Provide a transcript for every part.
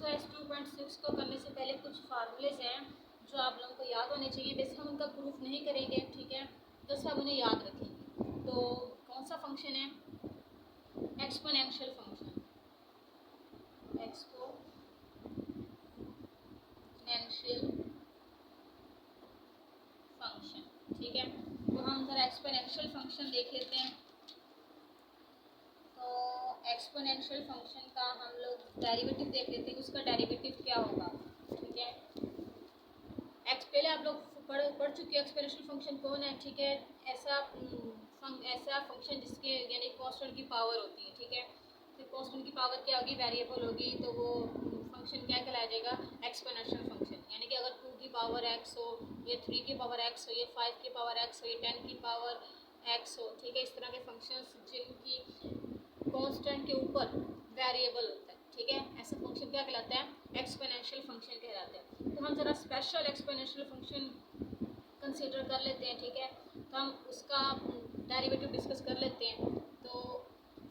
Exercise 2.6 को करने से पहले कुछ फार्मूलेज हैं जो आप लोगों को याद होने चाहिए। वैसे हम उनका प्रूफ नहीं करेंगे, ठीक है, तो सब उन्हें याद रखेंगे। तो कौन सा फंक्शन है? एक्सपोनेंशियल फंक्शन, एक्सपोनेंशियल फंक्शन, ठीक है। तो हम जरा एक्सपोनेंशियल फंक्शन देख लेते हैं। तो एक्सपोनेंशियल फंक्शन का हम लोग डेरिवेटिव देख लेते हैं, उसका डेरिवेटिव क्या होगा, ठीक है। पहले आप लोग पढ़ चुके हैं एक्सपोनेंशियल फंक्शन कौन है, ठीक है। ऐसा फंक्शन जिसके यानी कांस्टेंट की पावर होती है, ठीक है। तो कांस्टेंट की पावर क्या होगी? वेरिएबल होगी, तो वो फंक्शन क्या कहलाया जाएगा? Exponential function. यानी कि अगर 2 की पावर x हो, ये 3 की पावर x हो, ये 5 की पावर x हो, ये 10 की पावर x हो, ठीक है। इस तरह के फंक्शंस जिनकी कांस्टेंट के ऊपर वेरिएबल होता है, ठीक है, ऐसा फंक्शन क्या कहलाता है? एक्सपोनेंशियल फंक्शन कहलाता है। तो हम जरा स्पेशल एक्सपोनेंशियल फंक्शन कंसीडर कर लेते हैं, ठीक है। तो हम उसका डेरिवेटिव डिस्कस कर लेते हैं। तो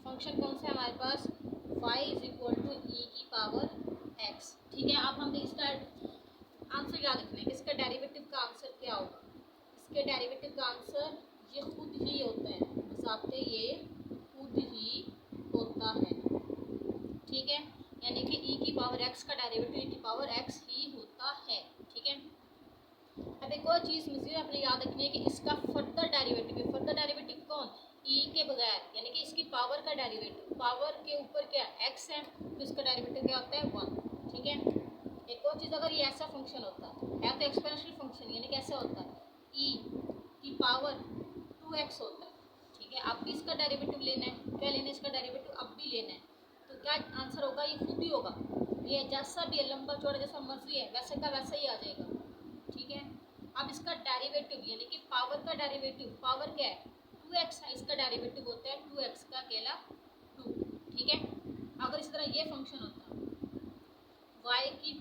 फंक्शन कौन सा है हमारे पास? y = e की पावर x, ठीक है। अब हम इसका आंसर याद रखना है कि इसका डेरिवेटिव का आंसर क्या होगा। इसके डेरिवेटिव का आंसर ये खुद ही होता है, बजाते ये खुद ही होता है, ठीक है। यानी कि e की पावर x का डेरिवेटिव e की पावर x ही होता है, ठीक है। अब एक और चीज़ मुझे अपने याद रखनी है कि इसका फर्दर डेरिवेटिव कौन? e के बगैर, यानी कि इसकी पावर का डेरिवेटिव, पावर के ऊपर क्या x है, तो इसका डेरिवेटिव क्या होता है? 1, ठीक है। एक और चीज़, अगर ये ऐसा फंक्शन होता है तो एक्सपोनेंशियल फंक्शन, यानी कैसा होता है? e की पावर 2x होता है, ठीक है। अब भी इसका डेरिवेटिव लेना है, क्या लेना है? इसका डेरिवेटिव अब भी लेना है। तो क्या आंसर होगा? ये खुद ही होगा। ये जैसा भी है, लंबा चौड़ा जैसा मर्जी है, वैसे का वैसा ही आ जाएगा, ठीक है। अब इसका डेरिवेटिव यानी कि पावर का डेरिवेटिव, पावर क्या है? 2x है, इसका डेरिवेटिव होता है 2x का केला 2, ठीक है। अगर इस तरह ये फंक्शन होता y e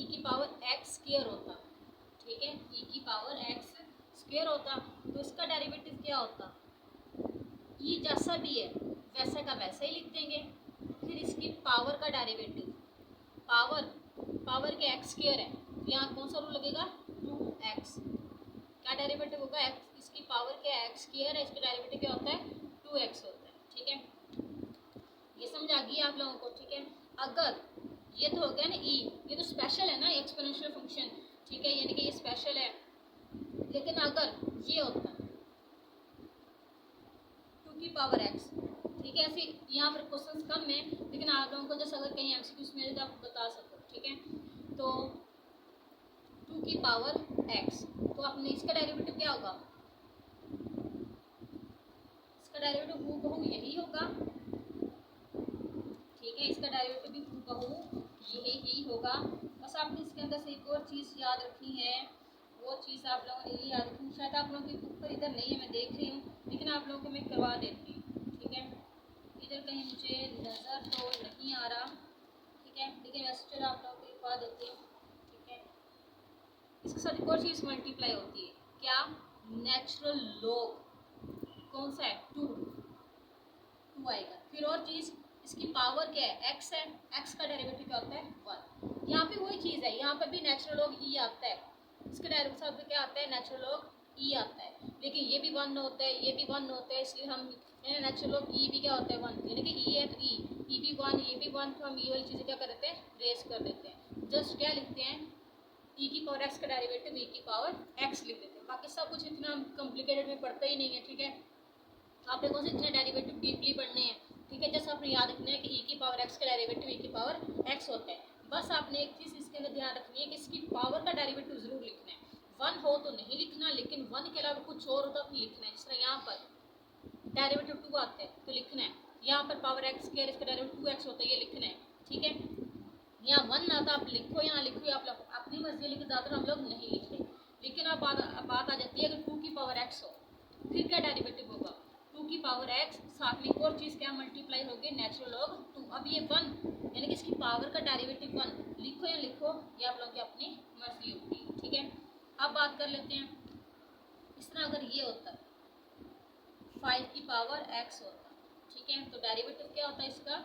की पावर x स्क्वायर होता, ठीक है, e की पावर x स्क्वायर होता, तो इसका डेरिवेटिव क्या होता? e जैसा भी है वैसा का वैसा ही लिख देंगे। फिर इसकी पावर का डेरिवेटिव, पावर के x स्क्वायर है, तो यहाँ कौन सा रूल लगेगा? 2x। क्या डेरिवेटिव होगा? x, इसकी पावर के x स्क्वायर है, इसका डेरिवेटिव क्या होता है? 2x होता है, ठीक है। ये समझ आ गई आप लोगों को, ठीक है। अगर ये तो हो गया ना e, ये तो स्पेशल है ना एक्सपोनेंशियल फंक्शन, ठीक है, यानी कि ये स्पेशल है। लेकिन अगर ये होता 2 की पावर x, ठीक है, ऐसे यहाँ पर क्वेश्चंस कम है, लेकिन आप लोगों को जैसे अगर कहीं एमसीक्यूज में तो आप बता सको, ठीक है। तो 2 की पावर x, तो अपने इसका डेरिवेटिव क्या होगा? इसका डेरिवेटिव हूबहू यही होगा, ठीक है। इसका डेरिवेटिव भी हूबहू यही ही होगा। बस आपने इसके अंदर से एक और चीज़ याद रखनी है, वो चीज़ आप लोगों ने ये याद रखनी, शायद आप लोगों के ऊपर इधर नहीं है, मैं देख रही हूँ, लेकिन आप लोगों को मैं करवा देती हूँ, ठीक है। इधर कहीं मुझे नज़र तो नहीं आ रहा, ठीक है, लेकिन वैसे चलो आप लोगों को करवा देती हूँ, ठीक है। इसके साथ एक और चीज़ मल्टीप्लाई होती है, क्या? नेचुरल लॉग, कौन सा है? 2 आएगा। फिर और चीज़, इसकी पावर क्या है? x है, x का डेरिवेटिव क्या होता है? 1। यहाँ पे वही चीज़ है, यहाँ पे भी नेचुरल लॉग e आता है, इसका डेरिवेटिव सब क्या आता है? नेचुरल लॉग e आता है। लेकिन ये भी 1 होता है, ये भी 1 होता है, इसलिए हम नेचुरल लॉग e भी क्या होता है? 1, यानी कि e है तो e भी 1, ये भी 1, तो हम ये वाली चीज़ें क्या कर देते हैं? रेस कर देते हैं। जस्ट क्या लिखते हैं? e की पावर x का डेरिवेटिव e की पावर x लिख देते हैं। बाकी सब कुछ इतना कॉम्प्लिकेटेड में पढ़ता ही नहीं है, ठीक है। आपने कौन से इतने डेरिवेटिव डीपली पढ़ने हैं, ठीक है। जैसे आपने याद रखना है कि e की पावर x का डेरिवेटिव e की पावर x होता है। बस आपने एक चीज़ इसके अंदर ध्यान रखनी है कि इसकी पावर का डेरिवेटिव जरूर लिखना है। 1 हो तो नहीं लिखना, लेकिन 1 के अलावा कुछ और होता तो लिखना है। जिस तरह यहाँ पर डेरिवेटिव 2 आता है तो लिखना है, यहाँ पर पावर x स्क्वायर, इसका डेरिवेटिव 2x होता है, ये लिखना है, ठीक है। यहाँ 1 आता आप लिखो, यहाँ लिखो, आप लोग अपनी मर्जी लिखो, ज़्यादातर हम लोग नहीं लिखते। लेकिन अब बात आ जाती है अगर 2 की पावर x हो, फिर क्या डेरिवेटिव होगा? 2 की पावर x, साथ में एक और चीज़ क्या मल्टीप्लाई होगी? Natural log 2। अब ये 1 यानी कि इसकी पावर का डेरिवेटिव 1 लिखो या लिखो, ये आप लोगों की अपनी मर्जी होगी, ठीक है। अब बात कर लेते हैं, इस तरह अगर ये होता 5 की पावर x होता, ठीक है, तो डेरिवेटिव क्या होता है इसका?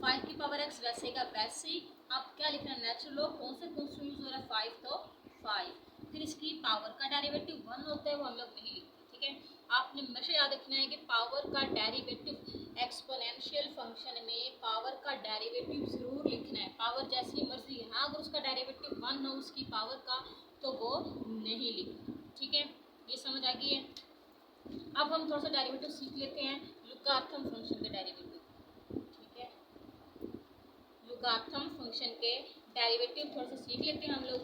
5 की पावर x वैसे का वैसे ही। आप क्या लिखना है, नेचुरल लॉग कौन से कॉन्स्टेंट यूज हो रहा है, 5, तो 5। फिर इसकी पावर का डेरिवेटिव 1 होता है, वो हम लोग नहीं लिखते, ठीक है। आपने हमेशा याद रखना है कि पावर का डेरिवेटिव एक्सपोनेंशियल फंक्शन में पावर का डेरिवेटिव जरूर लिखना है। पावर जैसी मर्जी है, हाँ, अगर उसका डेरिवेटिव 1 हो उसकी पावर का तो वो नहीं लिखना, ठीक है। ये समझ आ गई है। अब हम थोड़ा सा डेरिवेटिव सीख लेते हैं, लुगार्थम फंक्शन के डेरिवेटिव, ठीक है। लुगार्थम फंक्शन के डेरिवेटिव थोड़ा सा सीख लेते हैं हम लोग।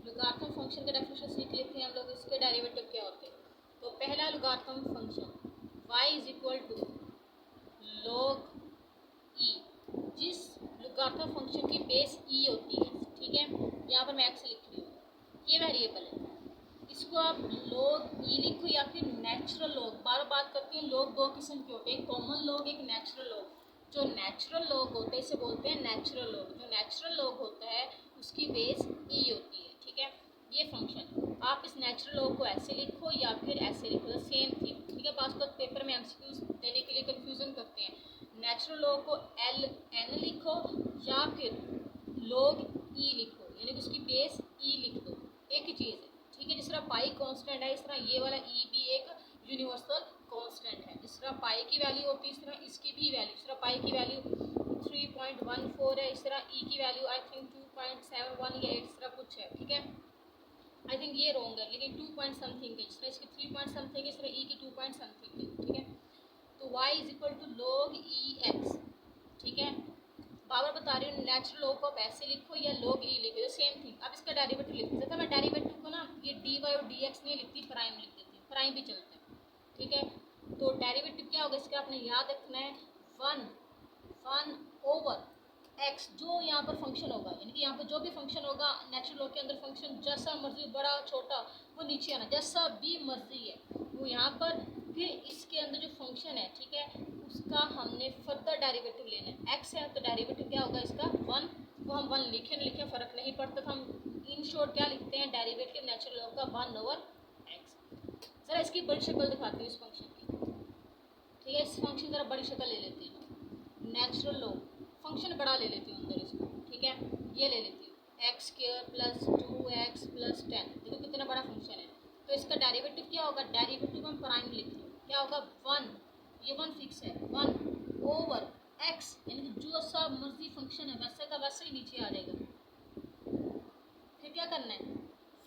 लुगार्थम फंक्शन का डेफिनेशन सीख लेते हैं हम लोग, इसके डेरिवेटिव क्या होते हैं। तो पहला logarithm function y is equal to log e, जिस लुगार्थम फंक्शन की बेस e होती है, ठीक है। यहाँ पर मैं x लिख रही हूँ, ये वेरिएबल है, इसको आप log e लिखो या फिर नेचुरल लॉग। बार बात करती हैं, लॉग दो किस्म के होते हैं, एक कॉमन लॉग, एक नेचुरल लॉग। जो नेचुरल लॉग होते हैं इसे बोलते हैं नेचुरल लॉग। जो नेचुरल लॉग होता है उसकी बेस e होती है, ठीक है। ये फंक्शन आप इस नेचुरल लॉग को ऐसे लिखो या फिर ऐसे लिखो, सेम थिंग, ठीक है। पास पेपर में एमसीक्यूज देने के लिए कंफ्यूजन करते हैं, नेचुरल लॉग को ln लिखो या फिर log e लिखो, यानी कि उसकी बेस e लिख दो, एक ही चीज़ है, ठीक है। जिस तरह पाई कांस्टेंट है, इस तरह ये वाला e भी एक यूनिवर्सल कांस्टेंट है। जिस तरह पाई की वैल्यू होती है इस तरह इसकी भी वैल्यू, इस तरह पाई की वैल्यू 3.14 है, इस तरह e की वैल्यू आई थिंक 2.71 या इस तरह कुछ है, ठीक है। आई थिंक ये रॉन्ग है, लेकिन 2 पॉइंट समथिंग है, इस तरह इसकी 3 पॉइंट समथिंग है, इस तरह e की 2 पॉइंट समथिंग है, ठीक है। तो y is equal to log e x, ठीक है। बार बता रही हूँ, नेचुरल लॉग को आप ऐसे लिखो या log e लिखो, सेम थिंग। अब इसका डेरिवेटिव लिख देते हैं। मैं डेरिवेटिव को ना ये dy और dx नहीं लिखती, प्राइम लिख देती हूँ, प्राइम भी चलता है, ठीक है। तो डेरिवेटिव क्या होगा इसका, आपने याद रखना है 1 ओवर x, जो यहाँ पर फंक्शन होगा, यानी कि यहाँ पर जो भी फंक्शन होगा नेचुरल लॉग के अंदर, फंक्शन जैसा मर्जी बड़ा छोटा वो नीचे आना, जैसा भी मर्जी है वो यहाँ पर। फिर इसके अंदर जो फंक्शन है, ठीक है, उसका हमने फर्दर डेरिवेटिव लेना है। x है तो डेरिवेटिव क्या होगा इसका 1, वो हम 1 लिखे फ़र्क नहीं पड़ता, तो हम इन शॉर्ट क्या लिखते हैं, डेरिवेटिव नेचुरल लॉग का 1 ओवर x। सर इसकी बड़ी शक्ल दिखाती हूँ इस फंक्शन की, ठीक है। इस फंक्शन जरा बड़ी शक्ल ले लेती हूँ, नेचुरल लॉग फंक्शन बड़ा ले लेती हूँ अंदर इसको, ठीक है। ये ले लेती हूँ x² + 2x + 10, देखो कितना बड़ा फंक्शन है। तो इसका डेरिवेटिव क्या होगा, डेरिवेटिव हम प्राइम लिख रहे हैं, क्या होगा 1, ये 1 फिक्स है, 1 ओवर x, यानी कि जो सा मर्जी फंक्शन है वैसे का वैसे ही नीचे आ जाएगा। फिर क्या करना है,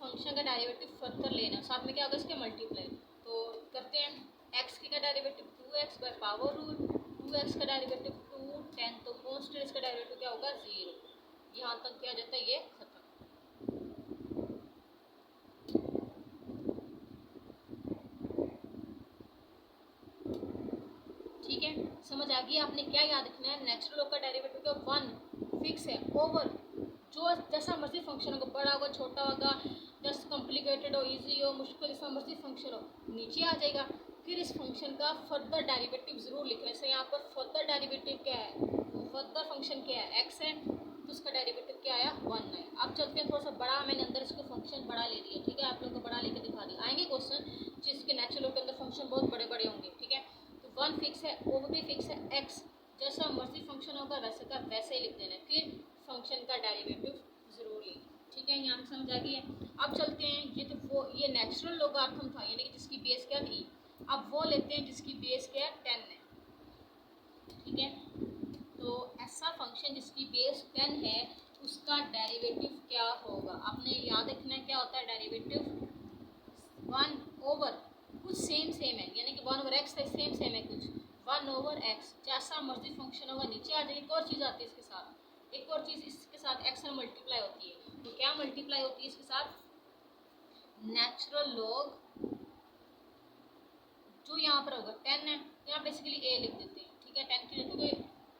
फंक्शन का डेरिवेटिव फर्दर लेना, साथ में क्या होगा इसके मल्टीप्लाई। तो करते हैं, x का derivative 2x by power root, 2x का डेरिवेटिव 2, 10, तो कांस्टेंट इसका डेरिवेटिव क्या होगा 0। यहाँ तक क्या जाता है, ये खत्म। ठीक है, समझ आ गई। आपने क्या याद रखना है, नेचुरल लॉग का डेरिवेटिव का 1 फिक्स है ओवर जो जैसा मर्जी फंक्शन होगा, बड़ा होगा छोटा होगा, जस्ट कॉम्प्लिकेटेड हो इजी हो मुश्किल, जैसा मर्जी फंक्शन हो नीचे आ जाएगा। फिर इस फंक्शन का फर्दर डेरिवेटिव जरूर लिख रहे हैं। यहाँ पर फर्दर डेरिवेटिव क्या है, फर्दर फंक्शन क्या है, x है, तो उसका डेरिवेटिव क्या आया 1 है। अब चलते हैं थोड़ा सा बड़ा, मैंने अंदर इसको फंक्शन बड़ा ले लिया, ठीक है। आप लोग को बड़ा लेके दिखा दिया, आएंगे क्वेश्चन जिसके नेचुरल लॉग के अंदर फंक्शन बहुत बड़े बड़े होंगे, ठीक है। 1 फिक्स है, ओवर भी फिक्स है, x जैसा मर्जी फंक्शन होगा वैसे का वैसे ही लिख देना है। फिर फंक्शन का डेरिवेटिव जरूर लें, ठीक है। यहाँ तक समझ आ गई है। अब चलते हैं, ये तो वो ये नेचुरल लॉगरिथम था, यानी कि जिसकी बेस क्या थी। अब वो लेते हैं जिसकी बेस क्या 10 है, ठीक है। तो ऐसा फंक्शन जिसकी बेस 10 है उसका डेरिवेटिव क्या होगा, आपने याद रखना है क्या होता है डेरिवेटिव 1 ओवर कुछ सेम है, यानी कि 1 ओवर x है, सेम है कुछ 1 ओवर x, जैसा मर्जी फंक्शन होगा नीचे आ जाएगी। एक और चीज़ आती है इसके साथ, एक और चीज़ इसके साथ x में मल्टीप्लाई होती है। तो क्या मल्टीप्लाई होती है इसके साथ, नेचुरल लॉग जो यहाँ पर होगा 10 है, यहाँ बेसिकली a लिख देते हैं, ठीक है। 10 की क्योंकि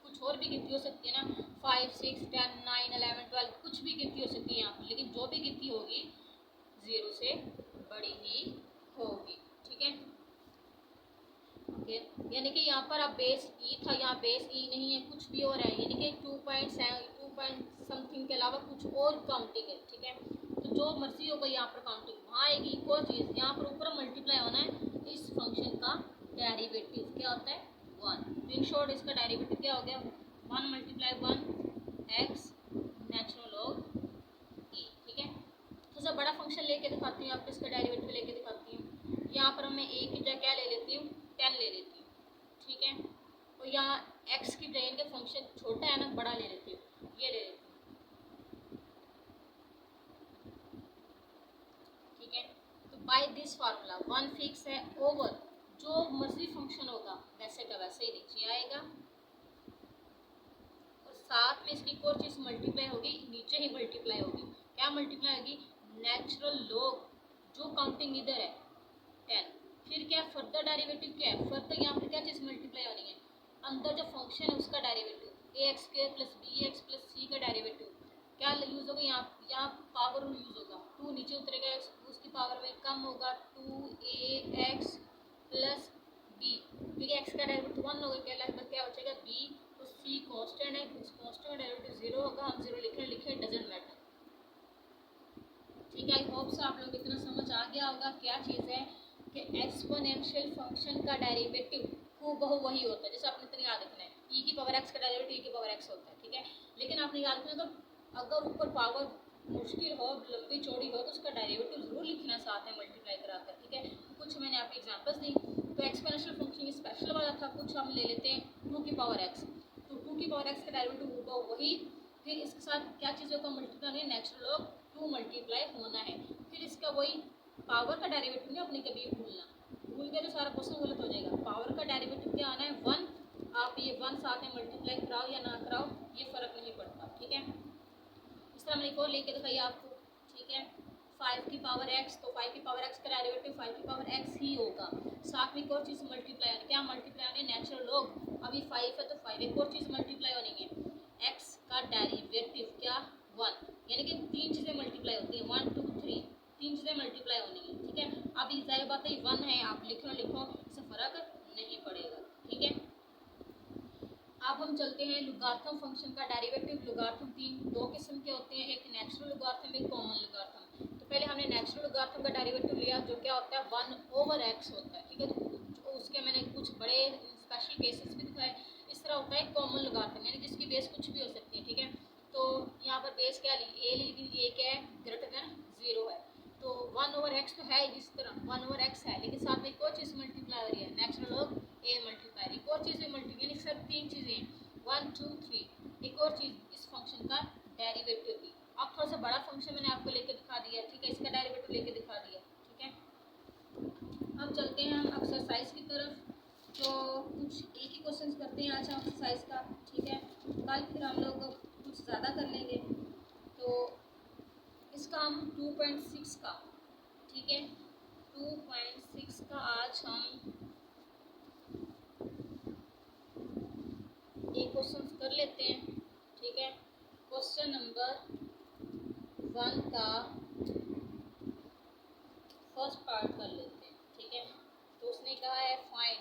कुछ और भी गिनती हो सकती है ना, 5, 6, 10, 9, 11, 12 कुछ भी गिनती हो सकती है यहाँ पर, लेकिन जो भी गिनती होगी 0 से बड़ी ही होगी, ठीक है। ओके, यानी कि यहाँ पर अब बेस ई था, यहाँ बेस ई नहीं है, कुछ भी और है, यानी कि 2.7 2 पॉइंट समथिंग के अलावा कुछ और काउंटिंग है, ठीक है। तो जो मर्जी होगा यहाँ पर काउंटिंग, आएगी एक और चीज़, यहाँ पर ऊपर मल्टीप्लाई होना है, इस फंक्शन का डेरिवेटिव क्या होता है 1। तो इन शॉर्ट इसका डेरिवेटिव क्या हो गया 1 मल्टीप्लाई 1 एक्स नेचुरल लॉग ए। ठीक है, तो सब बड़ा फंक्शन लेके दिखाती हूँ आपको, इसका डेरिवेटिव लेके दिखाती हूँ। यहाँ पर मैं ए की जगह क्या ले लेती हूँ 10 ले लेती हूँ। ठीक है, तो यहाँ एक्स की जगह के फंक्शन छोटा है ना, बड़ा ले लेती हूँ, ये ले लेती हूँ। ठीक है, तो बाय दिस फार्मूला 1 फिक्स है ओवर जो मर्जी फंक्शन होगा वैसे का वैसे ही नीचे आएगा, और साथ में इसकी एक और चीज़ मल्टीप्लाई होगी, नीचे ही मल्टीप्लाई होगी। क्या मल्टीप्लाई होगी नेचुरल लॉग जो काउंटिंग इधर है 10। फिर क्या फर्दर डेरिवेटिव क्या है, फर्दर यहाँ पर क्या चीज़ मल्टीप्लाई होनी है, अंदर जो फंक्शन है उसका derivative a x square plus b x plus c का डेरिवेटिव क्या यूज़ होगा, यहाँ पावर रूल यूज़ होगा, 2 नीचे उतरेगा, उसकी पावर में कम होगा 2ax प्लस बी, क्योंकि एक्स का डेरिवेटिव 1 होगा, क्या लगभग क्या बचेगा बी, तो सी कांस्टेंट है, उस कांस्टेंट का डेरिवेटिव 0 होगा, हम 0 लिखे डजेंट मैटर। ठीक है, आई होप से आप लोग इतना समझ आ गया होगा क्या चीज़ है कि एक्सपोनेंशियल फंक्शन का डेरिवेटिव हूबहू वही होता है, जैसे आपने इतना याद रखना है ई की पावर एक्स का डेरिवेटिव ई की पावर एक्स होता है। ठीक है, लेकिन आपने याद रखना अगर ऊपर पावर मुश्किल हो, लंबी चौड़ी हो, तो उसका डेरिवेटिव जरूर लिखना साथ है मल्टीप्लाई कराकर। ठीक है, कुछ मैंने आपको एग्जांपल्स दी, तो एक्सपोनेंशियल फंक्शन स्पेशल वाला था, कुछ हम ले लेते हैं 2 की पावर एक्स, तो 2 की पावर एक्स का डेरिवेटिव होगा वही, फिर इसके साथ क्या चीज़ होगा मल्टीप्लाई होनी है, नेचुरल लॉग 2 मल्टीप्लाई होना है, फिर इसका वही पावर का डेरिवेटिव नहीं अपनी कभी भूलना, भूल गया तो सारा क्वेश्चन गलत हो जाएगा। पावर का डेरिवेटिव क्या आना है 1, आप ये 1 साथ में मल्टीप्लाई कराओ या ना कराओ ये फर्क नहीं पड़ता। ठीक है, इस तरह मैंने एक और लेके दिखाई आपको। ठीक है, 5 की पावर एक्स, तो 5 की पावर एक्स का डेरिवेटिव 5 की पावर एक्स ही होगा, साथ में एक और चीज़ मल्टीप्लाई होनी, क्या मल्टीप्लाई होनी नेचुरल लॉग, अभी 5 है तो 5 एक और चीज़ मल्टीप्लाई होनी है एक्स का डेरिवेटिव क्या 1, यानी कि 3 चीज़ें मल्टीप्लाई होती हैं 1 2 3, 3 चीज़ें मल्टीप्लाई होनी है। ठीक है, अभी जाहिर बात है 1 है, आप लिखो इससे फर्क नहीं पड़ेगा। ठीक है, अब हम चलते हैं लुगार्थम फंक्शन का डेरिवेटिव। लुगार्थम दो किस्म के होते हैं, एक नेचुरल लुगार्थम एक कॉमन लुगार्थम। तो पहले हमने नेचुरल लुगार्थम का डेरिवेटिव लिया जो क्या होता है 1/x होता है। ठीक है, तो उसके मैंने कुछ बड़े स्पेशल केसेस भी दिखाए। इस तरह होता है कॉमन लुगार्थम, यानी जिसकी बेस कुछ भी हो सकती है। ठीक है, तो यहाँ पर बेस क्या ली ए ली, लेकिन ए क्या है ग्रेटर देन 0 है, तो 1/x तो है, जिस तरह 1/x है, लेकिन साथ में एक और चीज़ मल्टीप्लाई हो रही है नेचुरल लॉग ए मल्टीप्लाई, एक और चीज़ मल्टीप्लाई, यानी सिर्फ 3 चीज़ें हैं 1 2 3, एक और चीज़ इस फंक्शन का डेरिवेटिव भी। अब थोड़ा सा बड़ा फंक्शन मैंने आपको लेके दिखा दिया। ठीक है, इसका डेरिवेटिव लेके दिखा दिया। ठीक है, अब चलते हैं हम एक्सरसाइज की तरफ, तो कुछ एक ही क्वेश्चन करते हैं आज हम एक्सरसाइज का। ठीक है, कल फिर हम लोग कुछ ज़्यादा कर लेंगे, तो इसका हम 2.6 का, ठीक है 2.6 का आज हम एक क्वेश्चन कर लेते हैं। ठीक है, क्वेश्चन नंबर 1 का फर्स्ट पार्ट कर लेते हैं। ठीक है, तो उसने कहा है find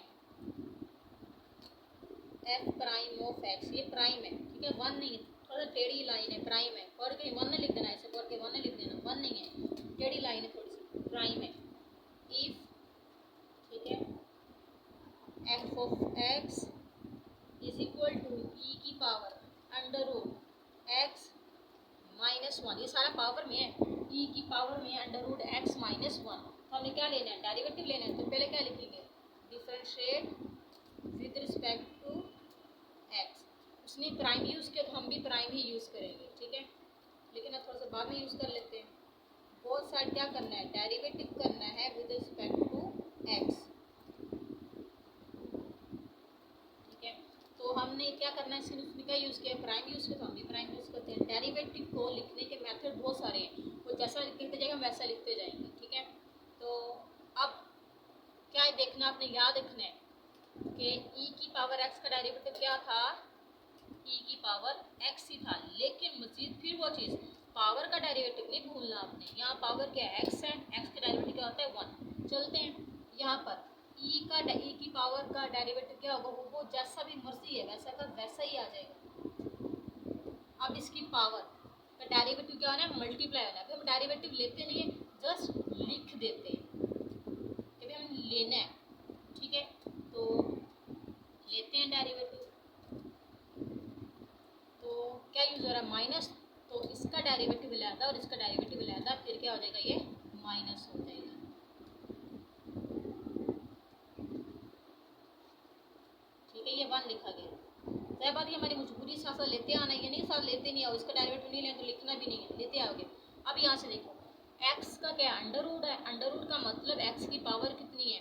F prime of x, ये प्राइम है। ठीक है, 1 नहीं है, थोड़ा टेढ़ी लाइन है, प्राइम है, पढ़ के 1 नहीं लिख देना, ऐसे पढ़ के 1 नहीं लिख देना, 1 नहीं है, टेढ़ी लाइन है थोड़ी सी, प्राइम है। इफ ठीक है f of x is equal to e की power under root x minus 1, ये सारा पावर में है, ई की पावर में है अंडर रूट एक्स माइनस 1। तो हमने क्या लेना है डेरिवेटिव लेना है, तो पहले क्या लिखेंगे differentiate with respect to x. उसने प्राइम यूज़ किया तो हम भी प्राइम ही यूज़ करेंगे। ठीक है, लेकिन अब थोड़ा सा बाद में यूज़ कर लेते हैं। बोथ साइड क्या करना है डेरिवेटिव करना है विद रिस्पेक्ट टू एक्स। ठीक है, तो हमने क्या करना है, उसने क्या यूज़ किया प्राइम यूज़ किया, तो हम भी प्राइम यूज़ करते हैं। डेरिवेटिव को लिखने के मेथड बहुत सारे हैं, वो जैसा लिखते जाएगा वैसा लिखते जाएंगे। ठीक है, तो अब क्या है देखना, आपने याद रखना है कि ई की पावर एक्स का डेरिवेटिव क्या था, ई की पावर एक्स ही था, लेकिन मजीद फिर वो चीज़ पावर का डेरिवेटिव नहीं भूलना आपने। यहाँ पावर क्या है एक्स है, एक्स का डेरिवेटिव क्या होता है 1। चलते हैं यहाँ पर ई की पावर का डेरिवेटिव क्या होगा, वो जैसा भी मर्जी है वैसा का वैसा ही आ जाएगा। अब इसकी पावर का डेरिवेटिव क्या होना है मल्टीप्लाई होना है, हम डेरिवेटिव लेते नहीं है, जस्ट लिख नहीं आओ, इसका डेरिवेटिव नहीं लें तो लिखना भी नहीं है, लेते आओगे। अब यहाँ से देखो x का क्या है, अंडर रूट है, अंडर रूट का मतलब x की पावर कितनी है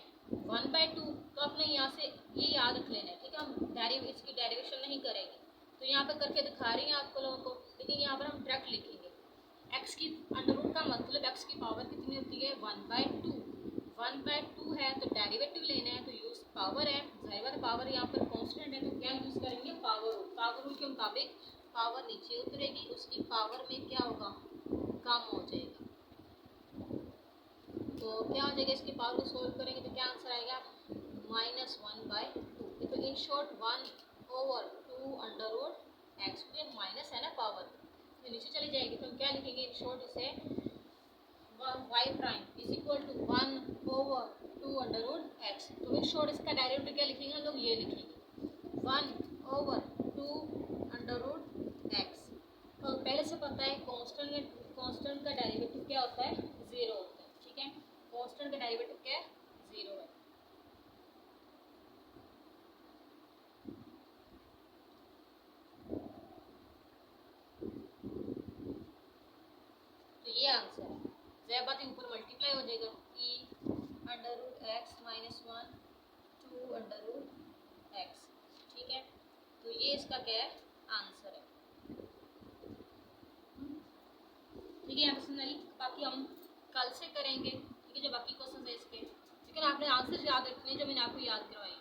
1/2। तो आपने यहाँ से ये याद रख लेना है, ठीक है। हम इसकी डेरिवेशन नहीं करेंगे, तो यहाँ पे करके दिखा रही हैं आपको लोगों को, लेकिन यहाँ पर हम डायरेक्ट लिखेंगे x की अंडर रूट का मतलब x की पावर कितनी होती है 1/2। 1/2 है तो डेरिवेटिव लेना है, तो यूज पावर है, जाहिर बात पावर यहाँ पर कांस्टेंट है, तो क्या यूज करेंगे पावर रूल। पावर रूल के मुताबिक पावर नीचे उतरेगी, उसकी पावर में क्या होगा कम हो जाएगा। तो क्या हो जाएगा, इसकी पावर को सोल्व करेंगे तो क्या आंसर आएगा -1/2। देखो in short 1/2 under root x, minus है ना पावर, तो नीचे चली जाएगी, तो हम क्या लिखेंगे इन शॉर्ट इसे y prime is equal to 1/2 under root x. तो इन शॉर्ट इसका डायरेक्टिव क्या लिखेंगे हम लोग, ये लिखेंगे 1/2 अंडर रूट एक्स। तो पहले से पता है कांस्टेंट का डेरिवेटिव क्या होता है 0 होता है, ठीक है। कांस्टेंट का डेरिवेटिव क्या है 0 है। तो ये आंसर है, जय बात ऊपर मल्टीप्लाई हो जाएगा e under root x minus 1 2 under root x, ठीक है। तो ये इसका क्या है आंसर है, ठीक है। यहाँ पर्सनली बाकी हम कल से करेंगे, ठीक है, जो बाकी क्वेश्चन है इसके, लेकिन आपने आंसर याद रखने जो मैंने आपको याद करवाई।